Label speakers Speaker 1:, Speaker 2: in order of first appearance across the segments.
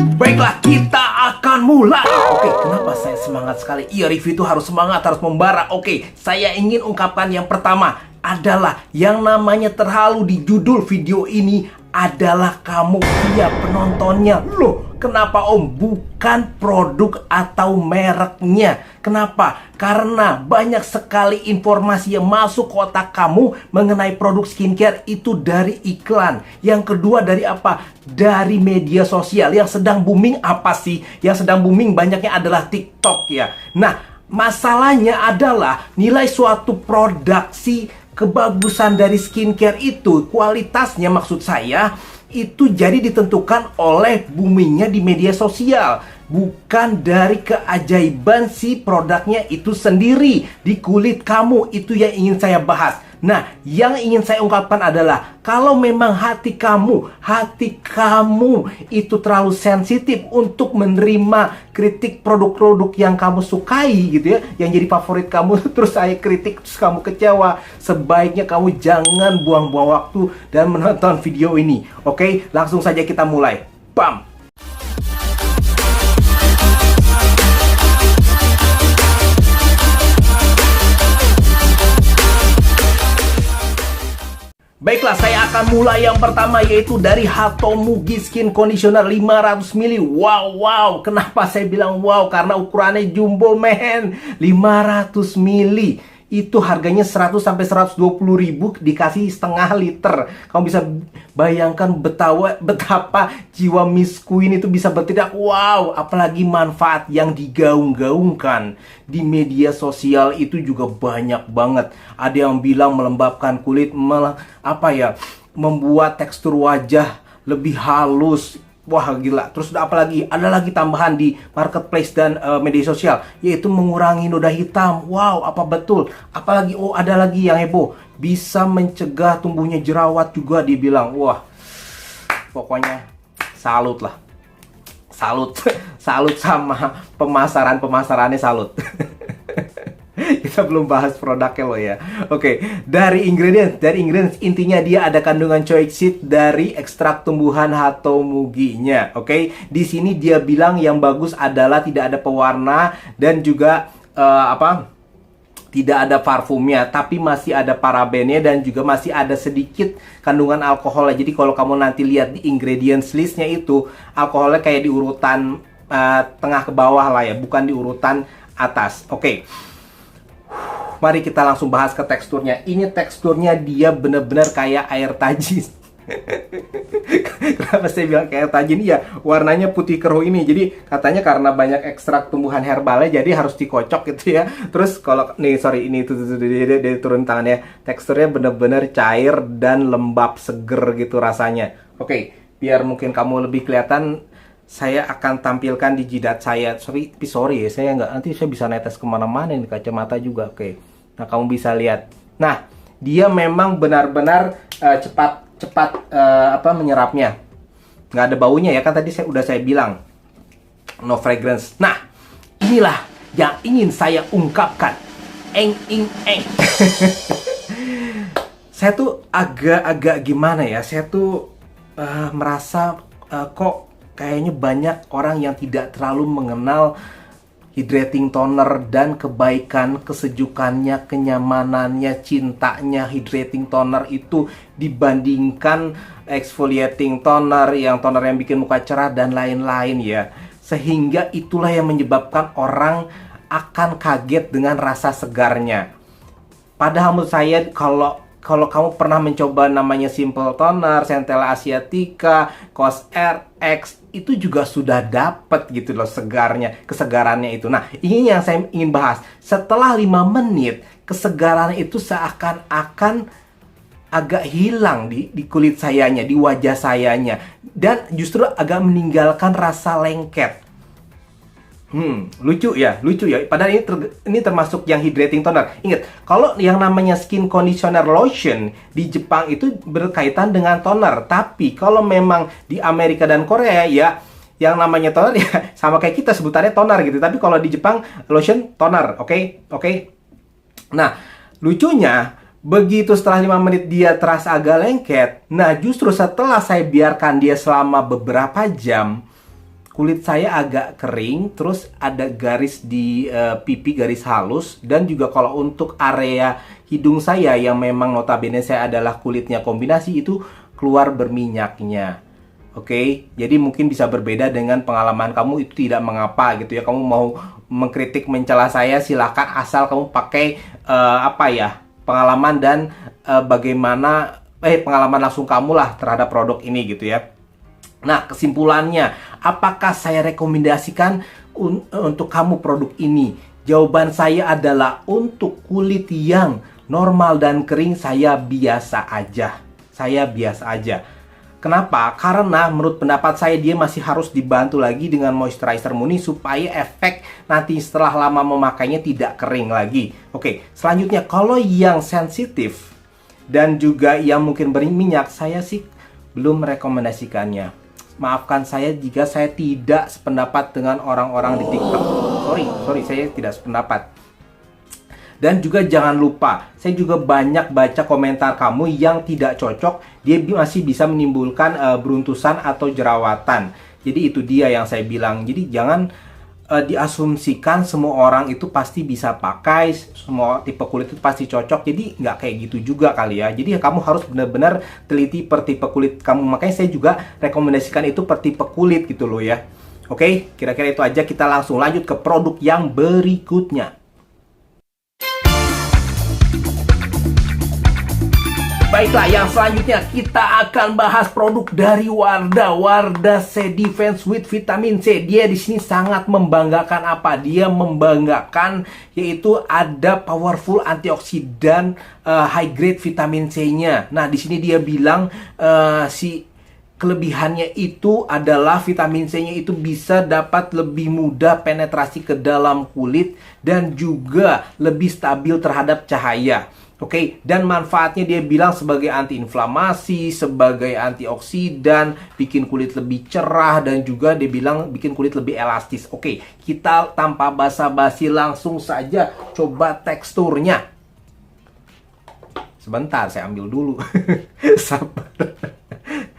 Speaker 1: Baiklah, kita akan mulai. Oke, kenapa saya semangat sekali? Iya, review itu harus semangat, harus membara. Oke, saya ingin ungkapkan yang pertama adalah yang namanya terhalu di judul video ini adalah kamu, iya penontonnya. Loh, kenapa Om? Bukan produk atau mereknya. Kenapa? Karena banyak sekali informasi yang masuk ke otak kamu mengenai produk skincare itu dari iklan. Yang kedua dari apa? Dari media sosial. Yang sedang booming apa sih? Yang sedang booming banyaknya adalah TikTok ya. Nah, masalahnya adalah nilai suatu produksi kebagusan dari skincare itu, kualitasnya maksud saya, itu jadi ditentukan oleh boomingnya di media sosial, bukan dari keajaiban si produknya itu sendiri di kulit kamu. Itu yang ingin saya bahas. Nah, yang ingin saya ungkapkan adalah kalau memang hati kamu itu terlalu sensitif untuk menerima kritik produk-produk yang kamu sukai gitu ya, yang jadi favorit kamu, terus saya kritik, terus kamu kecewa, sebaiknya kamu jangan buang-buang waktu dan menonton video ini. Oke, langsung saja kita mulai. Bam! Baiklah, saya akan mulai yang pertama, yaitu dari Hatomugi Skin Conditioner 500 ml. Wow, kenapa saya bilang wow? Karena ukurannya jumbo men, 500 ml. Itu harganya 100 sampai 120 ribu, dikasih setengah liter. Kamu bisa bayangkan betapa jiwa Miss Queen itu bisa bertindak. Wow, apalagi manfaat yang digaung-gaungkan di media sosial itu juga banyak banget. Ada yang bilang melembabkan kulit, membuat tekstur wajah lebih halus. Wah gila. Terus apalagi ada lagi tambahan di marketplace dan media sosial, yaitu mengurangi noda hitam. Wow, apa betul? Apalagi ada lagi yang heboh, bisa mencegah tumbuhnya jerawat juga dibilang. Wah, pokoknya salut lah. Salut sama pemasarannya, salut. Kita belum bahas produknya loh ya. Oke, dari ingredients intinya dia ada kandungan choic seed dari ekstrak tumbuhan Hatomuginya. Oke, di sini dia bilang yang bagus adalah tidak ada pewarna dan juga tidak ada parfumnya, tapi masih ada parabennya dan juga masih ada sedikit kandungan alkoholnya. Jadi kalau kamu nanti lihat di ingredients listnya itu, alkoholnya kayak di urutan tengah ke bawah lah ya, bukan di urutan atas. Oke. Mari kita langsung bahas ke teksturnya. Ini teksturnya dia bener-bener kayak air tajin. Kenapa saya bilang kayak air tajin? Iya, warnanya putih keruh ini. Jadi katanya karena banyak ekstrak tumbuhan herbalnya, jadi harus dikocok gitu ya. Terus kalau ini dia turun tangannya, teksturnya bener-bener cair dan lembab, seger gitu rasanya. Oke, biar mungkin kamu lebih kelihatan, saya akan tampilkan di jidat saya. Sorry ya, saya nggak, nanti saya bisa netes kemana-mana di kacamata juga. Oke. Nah, kamu bisa lihat. Nah, dia memang benar-benar cepat menyerapnya. Nggak ada baunya ya, kan tadi udah saya bilang no fragrance. Nah, inilah yang ingin saya ungkapkan. Eng. Saya tuh agak gimana ya? Saya tuh merasa kok kayaknya banyak orang yang tidak terlalu mengenal hydrating toner dan kebaikan, kesejukannya, kenyamanannya, cintanya hydrating toner itu dibandingkan exfoliating toner yang bikin muka cerah dan lain-lain ya. Sehingga itulah yang menyebabkan orang akan kaget dengan rasa segarnya. Padahal menurut saya kalau kamu pernah mencoba namanya Simple Toner, Centella Asiatica, Cos RX, itu juga sudah dapat gitu loh kesegarannya itu. Nah, ini yang saya ingin bahas. Setelah 5 menit, kesegaran itu seakan-akan agak hilang di kulit sayanya, di wajah sayanya. Dan justru agak meninggalkan rasa lengket. Lucu ya. Padahal ini termasuk yang hydrating toner. Ingat, kalau yang namanya skin conditioner lotion di Jepang itu berkaitan dengan toner. Tapi kalau memang di Amerika dan Korea ya, yang namanya toner ya sama kayak kita sebutannya toner gitu. Tapi kalau di Jepang lotion toner, oke? Nah, lucunya begitu setelah 5 menit dia terasa agak lengket. Nah, justru setelah saya biarkan dia selama beberapa jam, kulit saya agak kering, terus ada garis di pipi, garis halus, dan juga kalau untuk area hidung saya yang memang notabene saya adalah kulitnya kombinasi, itu keluar berminyaknya. Oke, jadi mungkin bisa berbeda dengan pengalaman kamu, itu tidak mengapa gitu ya. Kamu mau mengkritik, mencela saya, silakan, asal kamu pakai pengalaman dan bagaimana pengalaman langsung kamu lah terhadap produk ini gitu ya. Nah, kesimpulannya, apakah saya rekomendasikan untuk kamu produk ini? Jawaban saya adalah untuk kulit yang normal dan kering, saya biasa aja. Saya biasa aja. Kenapa? Karena menurut pendapat saya dia masih harus dibantu lagi dengan moisturizer murni supaya efek nanti setelah lama memakainya tidak kering lagi. Oke, selanjutnya kalau yang sensitif dan juga yang mungkin berminyak, saya sih belum merekomendasikannya. Maafkan saya jika saya tidak sependapat dengan orang-orang di TikTok. Sorry, saya tidak sependapat. Dan juga jangan lupa, saya juga banyak baca komentar kamu yang tidak cocok, dia masih bisa menimbulkan beruntusan atau jerawatan. Jadi itu dia yang saya bilang. Jadi jangan diasumsikan semua orang itu pasti bisa pakai, semua tipe kulit itu pasti cocok. Jadi nggak kayak gitu juga kali ya. Jadi kamu harus benar-benar teliti per tipe kulit kamu. Makanya saya juga rekomendasikan itu per tipe kulit gitu loh ya. Oke, kira-kira itu aja. Kita langsung lanjut ke produk yang berikutnya. Baiklah, yang selanjutnya kita akan bahas produk dari Wardah C Defense with Vitamin C. Dia di sini sangat membanggakan apa? Dia membanggakan yaitu ada powerful antioksidan high grade vitamin C-nya. Nah, di sini dia bilang kelebihannya itu adalah vitamin C-nya itu bisa dapat lebih mudah penetrasi ke dalam kulit dan juga lebih stabil terhadap cahaya. Oke, dan manfaatnya dia bilang sebagai antiinflamasi, sebagai antioksidan, bikin kulit lebih cerah, dan juga dia bilang bikin kulit lebih elastis. Oke, kita tanpa basa-basi langsung saja coba teksturnya. Sebentar, saya ambil dulu.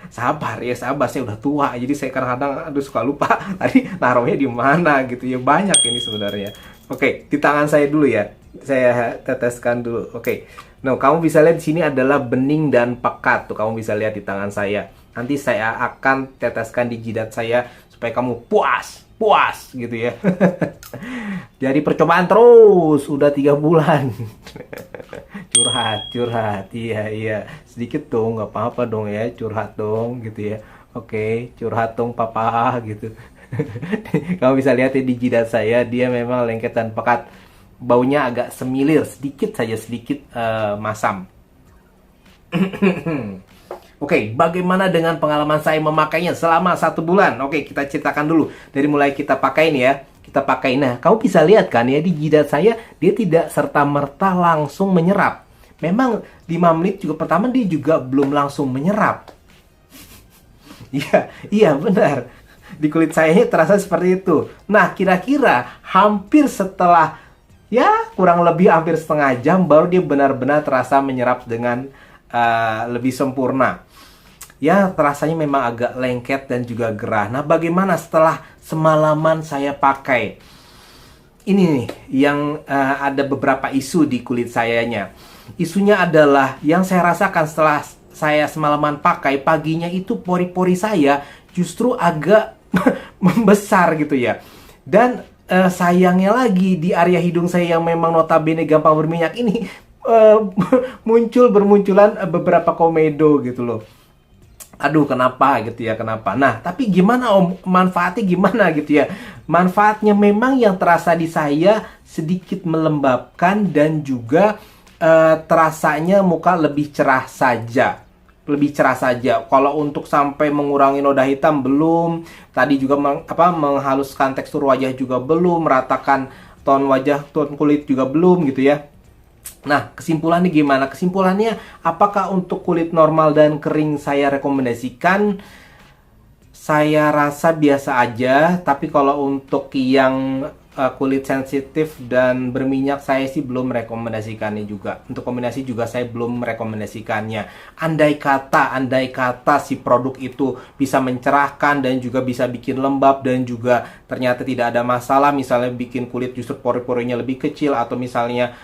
Speaker 1: Sabar, saya udah tua, jadi saya kadang-kadang suka lupa tadi naruhnya di mana gitu ya, banyak ini sebenarnya. Oke, di tangan saya dulu ya. Saya teteskan dulu. Oke. Nah, kamu bisa lihat di sini adalah bening dan pekat. Tuh, kamu bisa lihat di tangan saya. Nanti saya akan teteskan di jidat saya supaya kamu puas gitu ya. Jadi percobaan terus, udah 3 bulan. curhat. Iya. Sedikit dong, nggak apa-apa dong ya, curhat dong gitu ya. Oke, curhat dong papa gitu. Kamu bisa lihat ya di jidat saya, dia memang lengket dan pekat. Baunya agak semilir, sedikit masam. Oke, bagaimana dengan pengalaman saya memakainya selama 1 bulan? Oke, kita ceritakan dulu. Dari mulai kita pakai ini ya. Kita pakai, nah kamu bisa lihat kan ya, di jidat saya dia tidak serta-merta langsung menyerap. Memang 5 menit juga pertama dia juga belum langsung menyerap. Iya benar. Di kulit saya terasa seperti itu. Nah, kira-kira hampir setelah kurang lebih hampir setengah jam baru dia benar-benar terasa menyerap dengan lebih sempurna. Ya, terasanya memang agak lengket dan juga gerah. Nah, bagaimana setelah semalaman saya pakai? Ini nih yang ada beberapa isu di kulit sayanya. Isunya adalah yang saya rasakan setelah saya semalaman pakai, paginya itu pori-pori saya justru agak membesar gitu ya. Dan sayangnya lagi di area hidung saya yang memang notabene gampang berminyak ini bermunculan beberapa komedo gitu loh. Aduh, kenapa gitu ya, kenapa? Nah, tapi gimana Om? Manfaatnya gimana gitu ya? Manfaatnya memang yang terasa di saya sedikit melembabkan dan juga terasanya muka lebih cerah saja. Kalau untuk sampai mengurangi noda hitam belum. Tadi juga menghaluskan tekstur wajah juga belum, meratakan tone kulit juga belum gitu ya. Nah, kesimpulannya gimana? Kesimpulannya, apakah untuk kulit normal dan kering saya rekomendasikan? Saya rasa biasa aja. Tapi kalau untuk yang kulit sensitif dan berminyak, saya sih belum merekomendasikannya juga. Untuk kombinasi juga saya belum merekomendasikannya. Andai kata si produk itu bisa mencerahkan dan juga bisa bikin lembab dan juga ternyata tidak ada masalah, misalnya bikin kulit justru pori-porinya lebih kecil, atau misalnya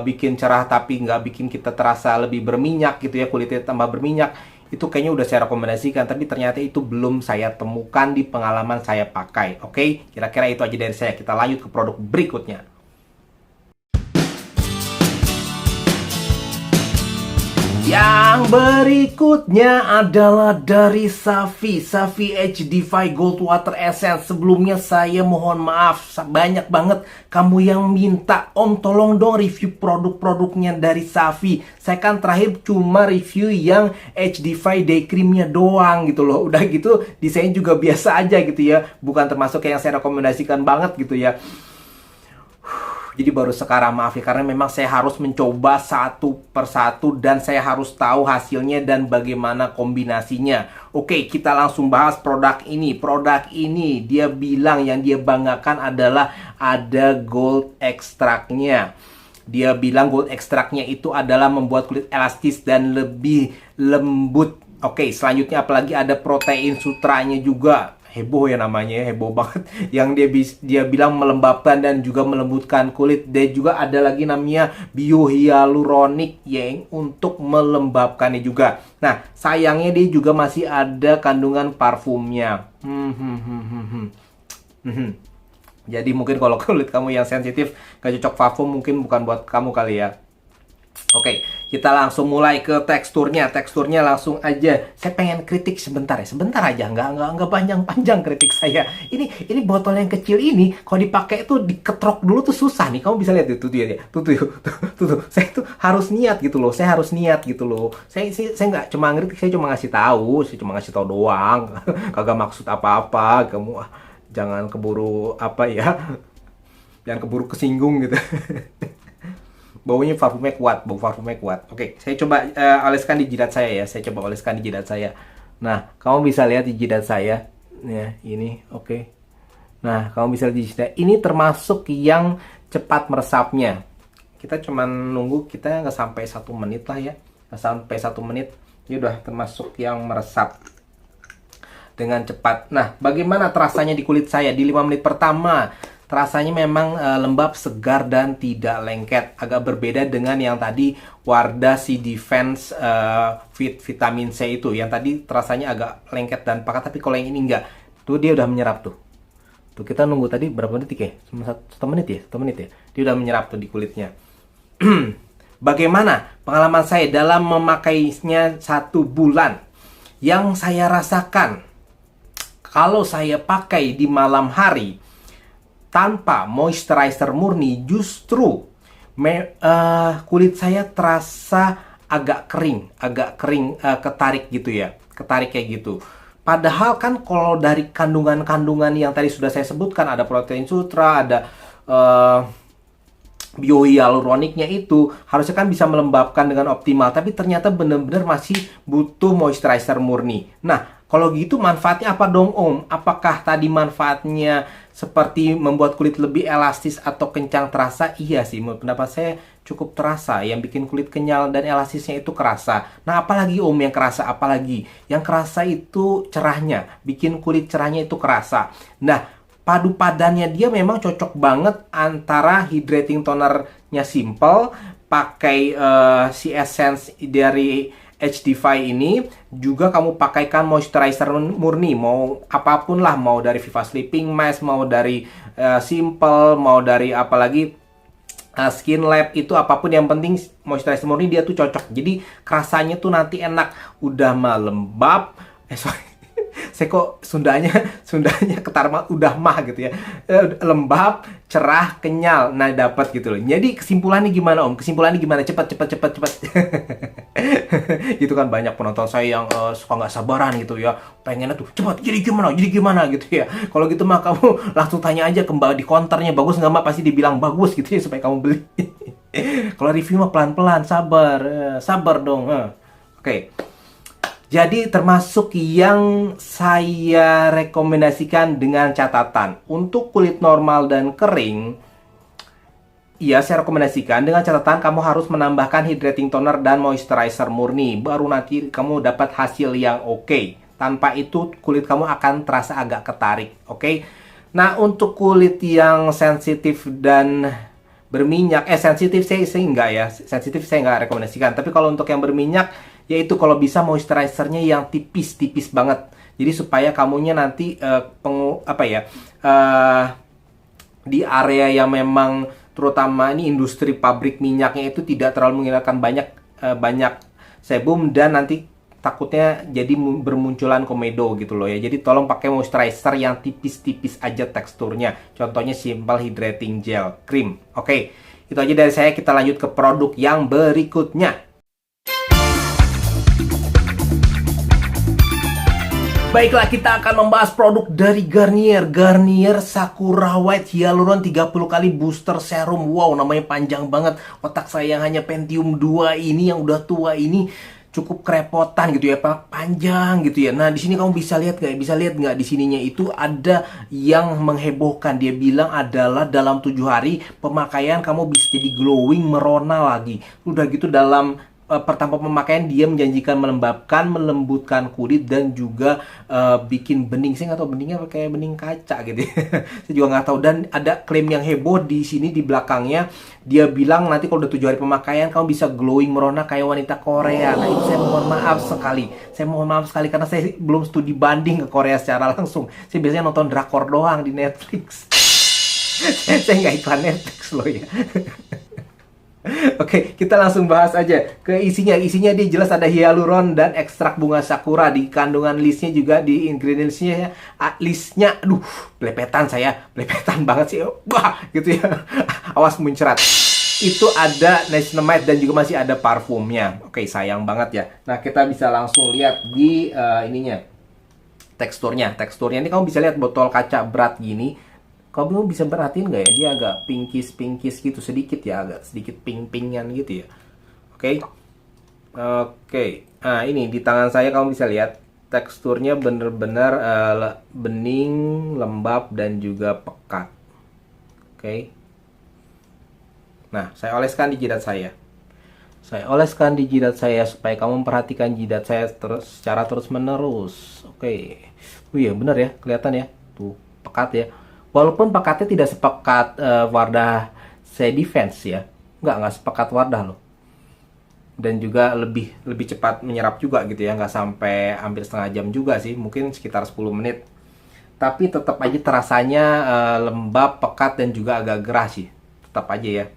Speaker 1: bikin cerah tapi nggak bikin kita terasa lebih berminyak gitu ya, kulitnya tambah berminyak, itu kayaknya udah saya rekomendasikan, tapi ternyata itu belum saya temukan di pengalaman saya pakai. Oke, kira-kira itu aja dari saya. Kita lanjut ke produk berikutnya. Yang berikutnya adalah dari Savi HD5 Gold Water Essence. Sebelumnya saya mohon maaf, banyak banget kamu yang minta, Om tolong dong review produk-produknya dari Savi. Saya kan terakhir cuma review yang HD5 Day Creamnya doang gitu loh. Udah gitu desain juga biasa aja gitu ya, bukan termasuk yang saya rekomendasikan banget gitu ya. Jadi baru sekarang, maaf ya, karena memang saya harus mencoba satu persatu dan saya harus tahu hasilnya dan bagaimana kombinasinya. Oke, kita langsung bahas produk ini. Produk ini dia bilang yang dia banggakan adalah ada gold extractnya. Dia bilang gold extractnya itu adalah membuat kulit elastis dan lebih lembut. Oke, selanjutnya apalagi ada protein sutranya juga. Heboh ya namanya, heboh banget. Yang dia bilang melembabkan dan juga melembutkan kulit. Dan juga ada lagi namanya biohyaluronik yang untuk melembabkannya juga. Nah, sayangnya dia juga masih ada kandungan parfumnya. Jadi mungkin kalau kulit kamu yang sensitif, gak cocok parfum, mungkin bukan buat kamu kali ya. Oke, kita langsung mulai ke teksturnya. Teksturnya langsung aja. Saya pengen kritik sebentar ya, sebentar aja, nggak panjang-panjang kritik saya. Ini botol yang kecil ini, kalau dipakai tuh diketrok dulu tuh susah nih. Kamu bisa lihat tuh. Saya tuh harus niat gitu loh. Saya harus niat gitu loh. Saya nggak cuma ngeritik, saya cuma ngasih tahu doang. Kagak maksud apa-apa. Kamu jangan keburu jangan keburu kesinggung gitu. Baunya parfumnya kuat, bau parfumnya kuat. Oke, saya coba oleskan di jidat saya ya. Saya coba oleskan di jidat saya. Nah, kamu bisa lihat di jidat saya. Ya, ini oke. Nah, kamu bisa lihat di jidat. Ini termasuk yang cepat meresapnya. Kita cuma nunggu, kita nggak sampai 1 menit lah ya. Nggak sampai 1 menit. Ini udah termasuk yang meresap dengan cepat. Nah, bagaimana terasanya di kulit saya di 5 menit pertama? Terasanya memang lembab, segar, dan tidak lengket. Agak berbeda dengan yang tadi Wardah si Defense Vitamin C itu. Yang tadi terasanya agak lengket dan pakat, tapi kalau yang ini enggak. Tuh dia udah menyerap tuh. Tuh kita nunggu tadi berapa detik ya? Cuma 1 menit ya? 1 menit ya? Dia udah menyerap tuh di kulitnya. Bagaimana pengalaman saya dalam memakainya 1 bulan? Yang saya rasakan, kalau saya pakai di malam hari tanpa moisturizer murni, justru kulit saya terasa agak kering, ketarik gitu ya, ketarik kayak gitu. Padahal kan kalau dari kandungan-kandungan yang tadi sudah saya sebutkan, ada protein sutra, ada biohyaluroniknya, itu harusnya kan bisa melembabkan dengan optimal, tapi ternyata benar-benar masih butuh moisturizer murni. Nah, kalau gitu manfaatnya apa dong Om? Apakah tadi manfaatnya seperti membuat kulit lebih elastis atau kencang terasa? Iya sih, menurut pendapat saya cukup terasa. Yang bikin kulit kenyal dan elastisnya itu kerasa. Nah, apalagi Om yang kerasa? Apalagi yang kerasa itu cerahnya, bikin kulit cerahnya itu kerasa. Nah, padu padannya dia memang cocok banget antara hydrating tonernya simple, pakai si essence dari HD5 ini, juga kamu pakaikan moisturizer murni, mau apapun lah, mau dari Viva Sleeping Mask, mau dari Simple, mau dari apalagi Skin Lab, itu apapun yang penting moisturizer murni dia tuh cocok. Jadi rasanya tuh nanti enak, udah lembab. Saya kok Sundanya ketar udah mah gitu ya. Lembab, cerah, kenyal. Nah, dapat gitu loh. Jadi kesimpulannya gimana Om? Kesimpulannya gimana? Cepat. Gitu kan banyak penonton saya yang suka nggak sabaran gitu ya. Pengennya tuh cepat, jadi gimana gitu ya. Kalau gitu mah kamu langsung tanya aja ke Mbak di counternya, bagus nggak Mbak? Pasti dibilang bagus gitu ya supaya kamu beli. Kalau review mah pelan-pelan, sabar dong. Oke. Jadi termasuk yang saya rekomendasikan dengan catatan. Untuk kulit normal dan kering, iya, saya rekomendasikan dengan catatan kamu harus menambahkan hydrating toner dan moisturizer murni. Baru nanti kamu dapat hasil yang oke. Tanpa itu kulit kamu akan terasa agak ketarik, oke? Nah, untuk kulit yang sensitif dan berminyak, sensitif saya enggak ya. Sensitif saya enggak rekomendasikan. Tapi kalau untuk yang berminyak, yaitu kalau bisa moisturizernya yang tipis-tipis banget. Jadi supaya kamunya nanti di area yang memang terutama ini industri pabrik minyaknya itu tidak terlalu menghilangkan banyak sebum dan nanti takutnya jadi bermunculan komedo gitu loh ya. Jadi tolong pakai moisturizer yang tipis-tipis aja teksturnya. Contohnya simple hydrating gel cream. Oke, itu aja dari saya. Kita lanjut ke produk yang berikutnya. Baiklah, kita akan membahas produk dari Garnier Sakura White Hyaluron 30 kali Booster Serum. Wow, namanya panjang banget. Otak saya yang hanya Pentium 2 ini, yang udah tua ini, cukup kerepotan gitu ya, Pak. Panjang gitu ya. Nah, di sini kamu bisa lihat nggak? Bisa lihat nggak di sininya itu ada yang menghebohkan. Dia bilang adalah dalam 7 hari pemakaian kamu bisa jadi glowing, merona lagi. Udah gitu dalam pertama pemakaian dia menjanjikan melembabkan, melembutkan kulit dan juga bikin bening. Saya nggak tahu beningnya kayak bening kaca gitu. Saya juga nggak tahu. Dan ada klaim yang heboh di sini di belakangnya. Dia bilang nanti kalau udah 7 hari pemakaian kamu bisa glowing merona kayak wanita Korea. Nah, itu saya mohon maaf sekali. Saya mohon maaf sekali karena saya belum studi banding ke Korea secara langsung. Saya biasanya nonton drakor doang di Netflix. Saya nggak iklan Netflix loh ya. Oke, kita langsung bahas aja ke isinya. Isinya dia jelas ada hyaluron dan ekstrak bunga sakura. Di kandungan listnya juga, di ingredientsnya ya, listnya, aduh, belepetan banget sih. Wah, gitu ya. Awas muncrat. Itu ada niacinamide dan juga masih ada parfumnya. Oke, sayang banget ya. Nah, kita bisa langsung lihat di ininya. Teksturnya ini kamu bisa lihat botol kaca berat gini. Kamu bisa perhatiin nggak ya, dia agak pinkis gitu sedikit ya, agak sedikit pink-pinkan gitu ya. Oke. Nah, ini di tangan saya kamu bisa lihat teksturnya bener-bener bening, lembab dan juga pekat. Oke. Nah, saya oleskan di jidat saya. Supaya kamu memperhatikan jidat saya secara terus-menerus. Oke. Oh iya, bener ya, kelihatan ya. Tuh, pekat ya. Walaupun pekatnya tidak sepekat Wardah Defense ya. Nggak sepekat Wardah loh. Dan juga lebih cepat menyerap juga gitu ya. Nggak sampai hampir setengah jam juga sih. Mungkin sekitar 10 menit. Tapi tetap aja terasanya lembab, pekat, dan juga agak gerah sih. Tetap aja ya.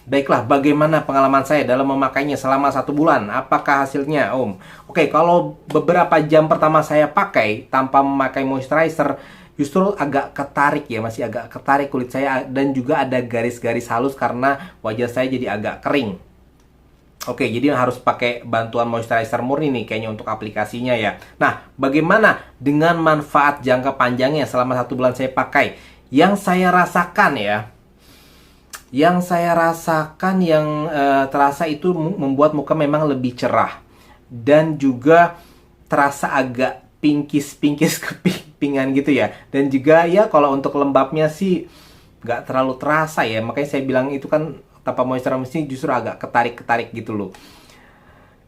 Speaker 1: Baiklah, bagaimana pengalaman saya dalam memakainya selama 1 bulan? Apakah hasilnya, Om? Oke, kalau beberapa jam pertama saya pakai tanpa memakai moisturizer, justru agak ketarik ya, masih agak ketarik kulit saya dan juga ada garis-garis halus karena wajah saya jadi agak kering. Oke, jadi harus pakai bantuan moisturizer murni nih kayaknya untuk aplikasinya ya. Nah, bagaimana dengan manfaat jangka panjangnya selama 1 bulan saya pakai? Yang saya rasakan yang terasa itu membuat muka memang lebih cerah dan juga terasa agak pinkis kepingan gitu ya. Dan juga ya kalau untuk lembabnya sih nggak terlalu terasa ya, makanya saya bilang itu kan tanpa moisturizer justru agak ketarik gitu loh.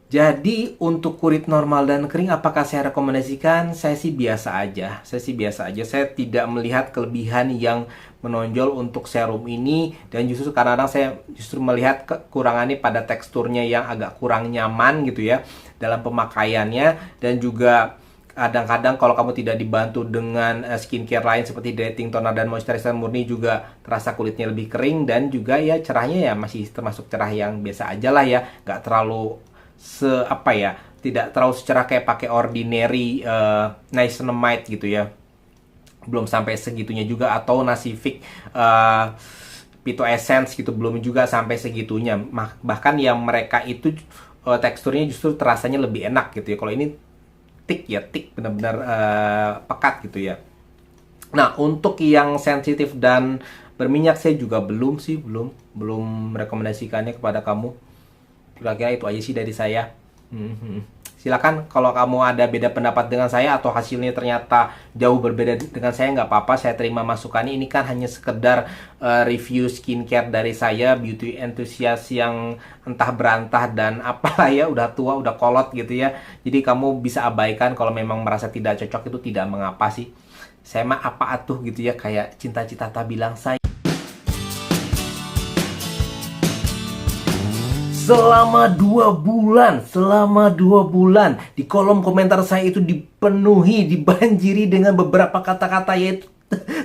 Speaker 1: Jadi untuk kulit normal dan kering apakah saya rekomendasikan? Saya sih biasa aja. Saya tidak melihat kelebihan yang menonjol untuk serum ini, dan justru kadang-kadang saya justru melihat kekurangannya pada teksturnya yang agak kurang nyaman gitu ya dalam pemakaiannya, dan juga kadang-kadang kalau kamu tidak dibantu dengan skincare lain seperti hydrating toner dan moisturizer murni juga terasa kulitnya lebih kering, dan juga ya cerahnya ya masih termasuk cerah yang biasa aja lah ya, nggak terlalu tidak terlalu secerah kayak pakai ordinary niacinamide gitu ya, belum sampai segitunya juga, atau Nasivic Pito Essence gitu, belum juga sampai segitunya. Bahkan yang mereka itu teksturnya justru terasanya lebih enak gitu ya. Kalau ini thick benar-benar pekat gitu ya. Nah, untuk yang sensitif dan berminyak saya juga belum rekomendasikannya kepada kamu. Kira-kira itu aja sih dari saya. Silakan kalau kamu ada beda pendapat dengan saya atau hasilnya ternyata jauh berbeda dengan saya, nggak apa-apa, saya terima masukannya. Ini kan hanya sekedar review skincare dari saya, beauty enthusiast yang entah berantah dan apalah ya, udah tua, udah kolot gitu ya. Jadi kamu bisa abaikan kalau memang merasa tidak cocok, itu tidak mengapa sih. Saya mah apa atuh gitu ya, kayak Cinta Citata bilang, saya selama 2 bulan di kolom komentar saya itu dipenuhi, dibanjiri dengan beberapa kata-kata, yaitu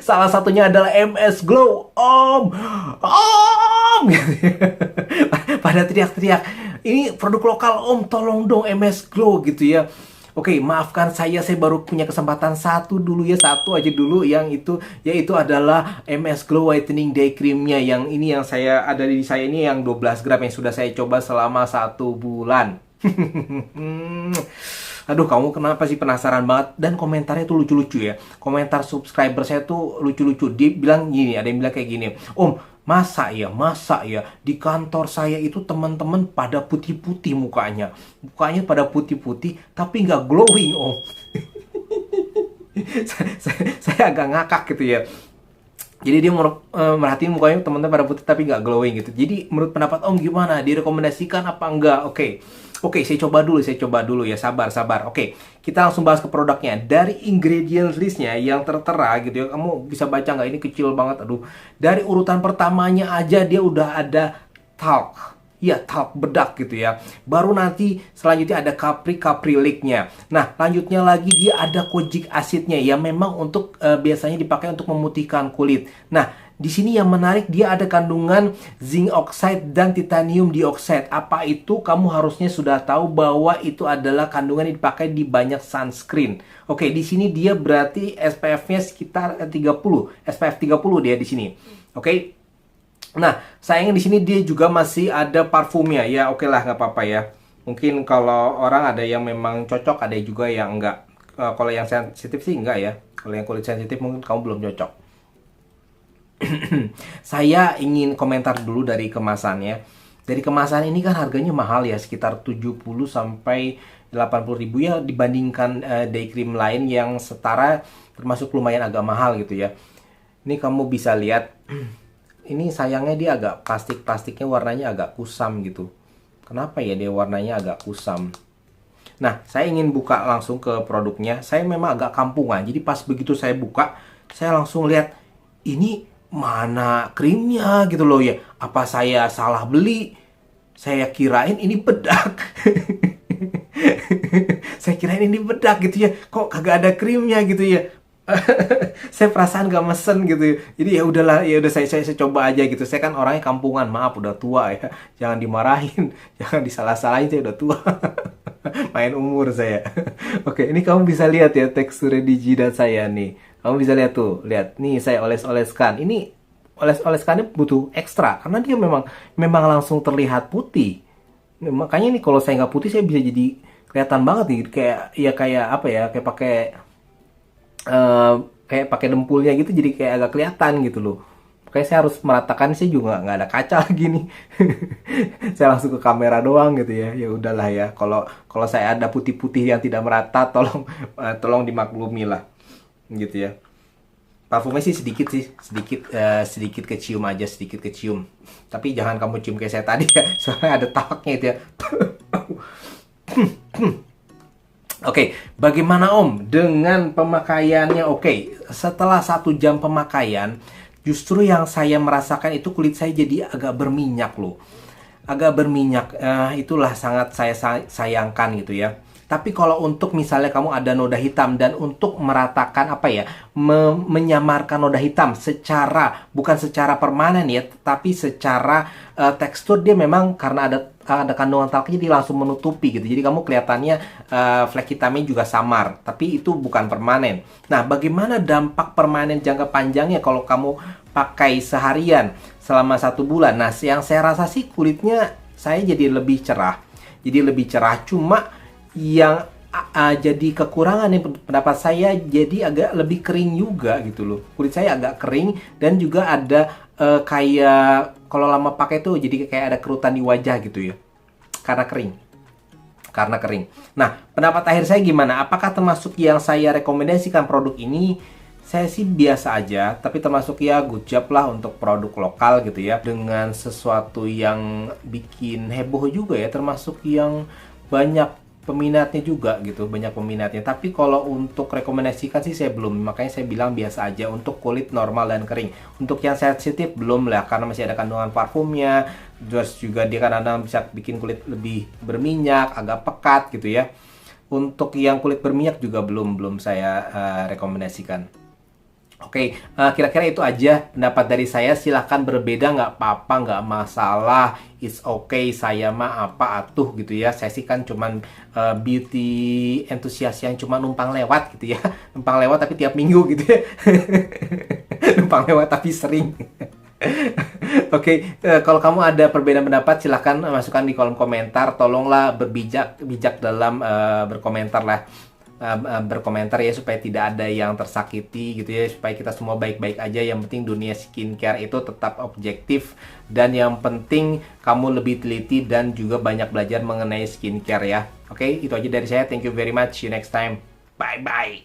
Speaker 1: salah satunya adalah MS Glow, Om, gitu ya. Pada teriak-teriak, ini produk lokal Om, tolong dong MS Glow gitu ya. Oke, maafkan saya baru punya kesempatan satu aja dulu, yang itu yaitu adalah MS Glow Whitening Day Creamnya. Yang ini yang saya ada di saya ini yang 12 gram yang sudah saya coba selama 1 bulan. Aduh, kamu kenapa sih penasaran banget? Dan komentarnya tuh lucu-lucu ya. Komentar subscriber saya tuh lucu-lucu. Dia bilang gini, ada yang bilang kayak gini, Om, masa ya di kantor saya itu teman-teman pada putih-putih mukanya pada putih-putih tapi nggak glowing, Om. saya agak ngakak gitu ya. Jadi dia merhatiin mukanya teman-teman pada putih tapi nggak glowing gitu. Jadi menurut pendapat Om gimana? Direkomendasikan apa enggak? Oke, saya coba dulu ya, sabar. Oke, kita langsung bahas ke produknya. Dari ingredient listnya yang tertera gitu ya, kamu bisa baca nggak? Ini kecil banget, aduh. Dari urutan pertamanya aja dia udah ada talc. Ya, talc bedak gitu ya. Baru nanti selanjutnya ada caprylic-nya. Nah, lanjutnya lagi dia ada kojic acidnya ya, memang untuk biasanya dipakai untuk memutihkan kulit. Nah, di sini yang menarik, dia ada kandungan zinc oxide dan titanium dioxide. Apa itu? Kamu harusnya sudah tahu bahwa itu adalah kandungan yang dipakai di banyak sunscreen. Oke, di sini dia berarti SPF-nya sekitar 30. SPF 30 dia di sini. Oke. Nah, sayangnya di sini dia juga masih ada parfumnya. Ya, oke lah, nggak apa-apa ya. Mungkin kalau orang ada yang memang cocok, ada juga yang enggak. Kalau yang sensitif sih enggak ya. Kalau yang kulit sensitif mungkin kamu belum cocok. Saya ingin komentar dulu dari kemasannya. Dari kemasan ini kan harganya mahal ya, sekitar 70 sampai 80 ribu ya, dibandingkan day cream lain yang setara, termasuk lumayan agak mahal gitu ya. Ini kamu bisa lihat, ini sayangnya dia agak plastiknya warnanya agak kusam gitu. Kenapa ya dia warnanya agak kusam? Nah, saya ingin buka langsung ke produknya. Saya memang agak kampungan, jadi pas begitu saya buka, saya langsung lihat, ini mana krimnya gitu loh ya. Apa saya salah beli? Saya kirain ini bedak. Saya kirain ini bedak gitu ya. Kok kagak ada krimnya gitu ya. Saya perasaan gak mesen gitu. Jadi ya udahlah, ya udah saya coba aja gitu. Saya kan orangnya kampungan, maaf udah tua ya. Jangan dimarahin, jangan disalah-salahin, saya udah tua. Main umur saya. Oke, ini kamu bisa lihat ya teksturnya di jidat saya nih. Kamu bisa lihat tuh, lihat nih saya oles-oleskan. Ini oles-oleskannya butuh ekstra karena dia memang langsung terlihat putih. Makanya nih kalau saya nggak putih saya bisa jadi kelihatan banget nih, kayak apa ya, kayak pakai dempulnya gitu, jadi kayak agak kelihatan gitu loh. Makanya saya harus meratakan, saya juga nggak ada kaca lagi nih. Saya langsung ke kamera doang gitu ya. Ya udahlah ya. Kalau saya ada putih-putih yang tidak merata, tolong dimaklumi lah. Gitu ya. Parfumnya sih sedikit kecium aja, sedikit kecium. Tapi jangan kamu cium kayak saya tadi ya, soalnya ada talaknya itu ya. Oke, bagaimana Om dengan pemakaiannya? Oke, setelah 1 jam pemakaian, justru yang saya merasakan itu kulit saya jadi agak berminyak loh. Agak berminyak, itulah sangat saya sayangkan gitu ya. Tapi kalau untuk misalnya kamu ada noda hitam dan untuk meratakan menyamarkan noda hitam bukan secara permanen ya, tapi secara tekstur, dia memang karena ada kandungan talcnya dia langsung menutupi gitu. Jadi kamu kelihatannya flek hitamnya juga samar, tapi itu bukan permanen. Nah, bagaimana dampak permanen jangka panjangnya kalau kamu pakai seharian selama 1 bulan? Nah, yang saya rasa sih kulitnya saya jadi lebih cerah. Cuma yang jadi kekurangan nih pendapat saya, jadi agak lebih kering juga gitu loh. Kulit saya agak kering dan juga ada kayak kalau lama pakai tuh jadi kayak ada kerutan di wajah gitu ya, karena kering. karena kering. Nah, pendapat akhir saya gimana? Apakah termasuk yang saya rekomendasikan produk ini? Saya sih biasa aja, tapi termasuk ya good job lah untuk produk lokal gitu ya. Dengan sesuatu yang bikin heboh juga ya, termasuk yang banyak peminatnya juga gitu, banyak peminatnya. Tapi kalau untuk rekomendasikan sih saya belum, makanya saya bilang biasa aja untuk kulit normal dan kering. Untuk yang sensitif belum lah, karena masih ada kandungan parfumnya, terus juga dia kadang-kadang bisa bikin kulit lebih berminyak, agak pekat gitu ya. Untuk yang kulit berminyak juga belum saya rekomendasikan. Oke, kira-kira itu aja pendapat dari saya. Silahkan berbeda, nggak apa-apa, nggak masalah. It's okay, saya mah apa atuh gitu ya. Saya sih kan cuman beauty enthusiast yang cuma numpang lewat gitu ya. Numpang lewat tapi tiap minggu gitu ya. Numpang lewat tapi sering. Oke, kalau kamu ada perbedaan pendapat silahkan masukkan di kolom komentar. Tolonglah bijak dalam berkomentar lah. Berkomentar ya, supaya tidak ada yang tersakiti gitu ya, supaya kita semua baik-baik aja. Yang penting dunia skincare itu tetap objektif, dan yang penting kamu lebih teliti dan juga banyak belajar mengenai skincare ya. Oke, itu aja dari saya. Thank you very much. See you next time. Bye bye.